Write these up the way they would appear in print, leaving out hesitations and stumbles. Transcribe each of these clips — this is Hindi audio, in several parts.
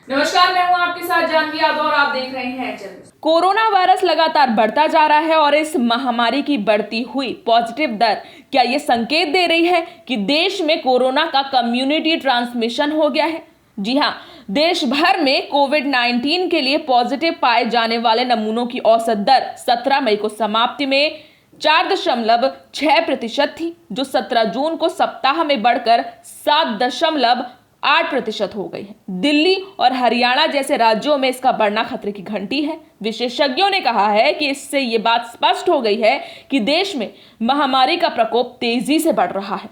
नमस्कार, मैं हूं आपके साथ जानवी यादव और आप देख रहे हैं चैनल। कोरोना वायरस लगातार बढ़ता जा रहा है और इस महामारी की बढ़ती हुई पॉजिटिव दर क्या ये संकेत दे रही है कि देश में कोरोना का कम्युनिटी ट्रांसमिशन हो गया है। जी हां, देश भर में कोविड-19 के लिए पॉजिटिव पाए जाने वाले नमूनों की औसत दर 17 मई को समाप्ति में 4.6% थी, जो 17 जून को सप्ताह में बढ़कर 7.8% हो गई है। दिल्ली और हरियाणा जैसे राज्यों में इसका बढ़ना खतरे की घंटी है। विशेषज्ञों ने कहा है कि इससे ये बात स्पष्ट हो गई है कि देश में महामारी का प्रकोप तेजी से बढ़ रहा है।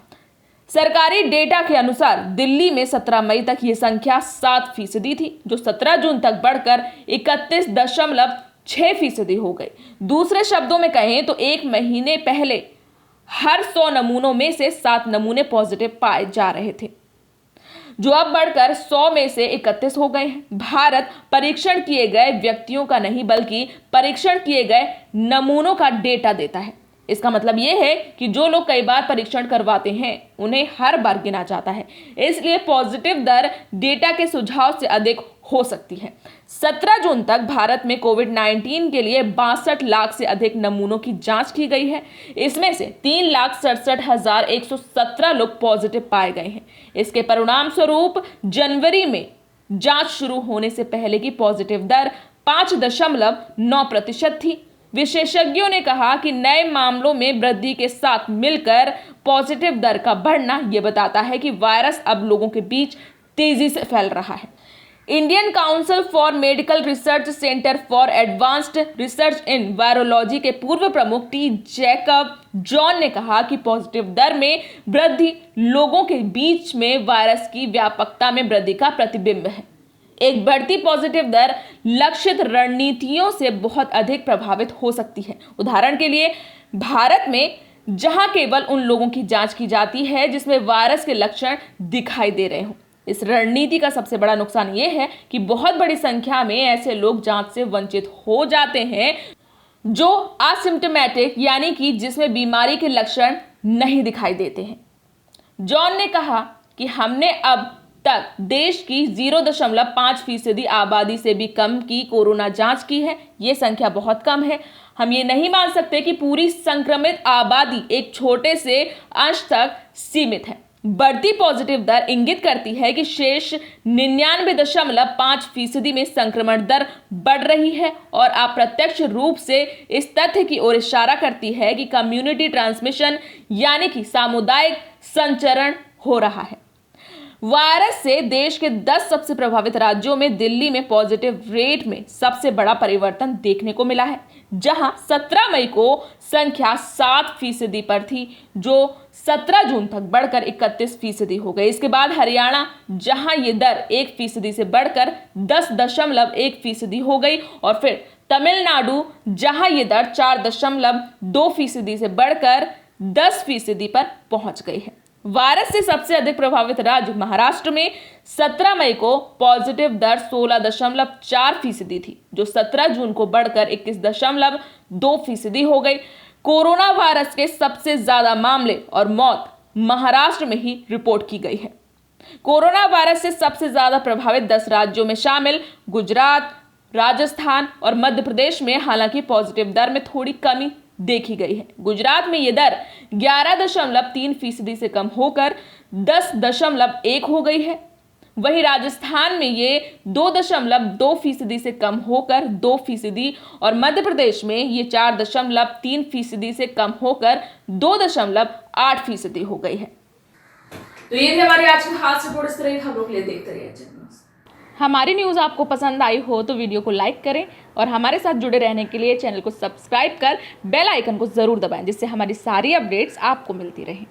सरकारी डेटा के अनुसार दिल्ली में 17 मई तक ये संख्या 7% थी, जो 17 जून तक बढ़कर 31.6% हो गई। दूसरे शब्दों में कहें तो एक महीने पहले हर 100 नमूनों में से 7 नमूने पॉजिटिव पाए जा रहे थे, जो अब बढ़कर 100 में से 31 हो गए हैं। भारत परीक्षण किए गए व्यक्तियों का नहीं बल्कि परीक्षण किए गए नमूनों का डेटा देता है। इसका मतलब यह है कि जो लोग कई बार परीक्षण करवाते हैं उन्हें हर बार गिना जाता है, इसलिए पॉजिटिव दर डेटा के सुझाव से अधिक हो सकती है। 17 जून तक भारत में कोविड-19 के लिए 62 लाख से अधिक नमूनों की जांच की गई है। इसमें से 3,67,117 लोग पॉजिटिव पाए गए हैं। इसके परिणाम स्वरूप जनवरी में जांच शुरू होने से पहले की पॉजिटिव दर 5.9% थी। विशेषज्ञों ने कहा कि नए मामलों में वृद्धि के साथ मिलकर पॉजिटिव दर का बढ़ना यह बताता है कि वायरस अब लोगों के बीच तेजी से फैल रहा है। Indian council for medical research centre for advanced research in virology के पूर्व प्रमुख टी जैकब जॉन ने कहा कि पॉजिटिव दर में वृद्धि लोगों के बीच में वायरस की व्यापकता में वृद्धि का प्रतिबिंब है। एक बढ़ती पॉजिटिव दर लक्षित रणनीतियों से बहुत अधिक प्रभावित हो सकती है। उदाहरण के लिए भारत में जहां केवल उन लोगों की जांच की जाती है जिसमें वायरस के लक्षण दिखाई दे रहे हों। इस रणनीति का सबसे बड़ा नुकसान यह है कि बहुत बड़ी संख्या में ऐसे लोग जांच से वंचित हो जाते हैं जो असिम्प्टोमेटिक यानी कि जिसमें बीमारी के लक्षण नहीं दिखाई देते हैं। जॉन ने कहा कि हमने अब तक देश की 0.5% आबादी से भी कम की कोरोना जांच की है। ये संख्या बहुत कम है। हम ये नहीं मान सकते कि पूरी संक्रमित आबादी एक छोटे से अंश तक सीमित है। बढ़ती पॉजिटिव दर इंगित करती है कि शेष 99.5% में संक्रमण दर बढ़ रही है और अप्रत्यक्ष रूप से इस तथ्य की ओर इशारा करती है कि कम्युनिटी ट्रांसमिशन यानी कि सामुदायिक संचरण हो रहा है। वायरस से देश के 10 सबसे प्रभावित राज्यों में दिल्ली में पॉजिटिव रेट में सबसे बड़ा परिवर्तन देखने को मिला है, जहां 17 मई को संख्या 7% पर थी, जो 17 जून तक बढ़कर 31% हो गई। इसके बाद हरियाणा, जहां ये दर 1% से बढ़कर 10.1% हो गई, और फिर तमिलनाडु, जहां ये दर 4.2% से बढ़कर 10% पर पहुंच गई है। वायरस से सबसे अधिक प्रभावित राज्य महाराष्ट्र में 17 मई को पॉजिटिव दर 16.4% थी, जो 17 जून को बढ़कर 21.2% हो गई। कोरोना वायरस के सबसे ज्यादा मामले और मौत महाराष्ट्र में ही रिपोर्ट की गई है। कोरोना वायरस से सबसे ज्यादा प्रभावित 10 राज्यों में शामिल गुजरात, राजस्थान और मध्य प्रदेश में हालांकि पॉजिटिव दर में थोड़ी कमी देखी गई है। गुजरात में यह दर 11.3% से कम होकर 10.1 हो गई है। वहीं राजस्थान में ये 2.2% से कम होकर 2% और मध्य प्रदेश में ये 4.3% से कम होकर 2.8% हो गई है। तो ये थे हमारे आज की खास रिपोर्ट। इस तरह की खबरों के लिए देखते रहिए चैनल। हमारी न्यूज़ आपको पसंद आई हो तो वीडियो को लाइक करें और हमारे साथ जुड़े रहने के लिए चैनल को सब्सक्राइब कर बेल आइकन को ज़रूर दबाएं, जिससे हमारी सारी अपडेट्स आपको मिलती रहें।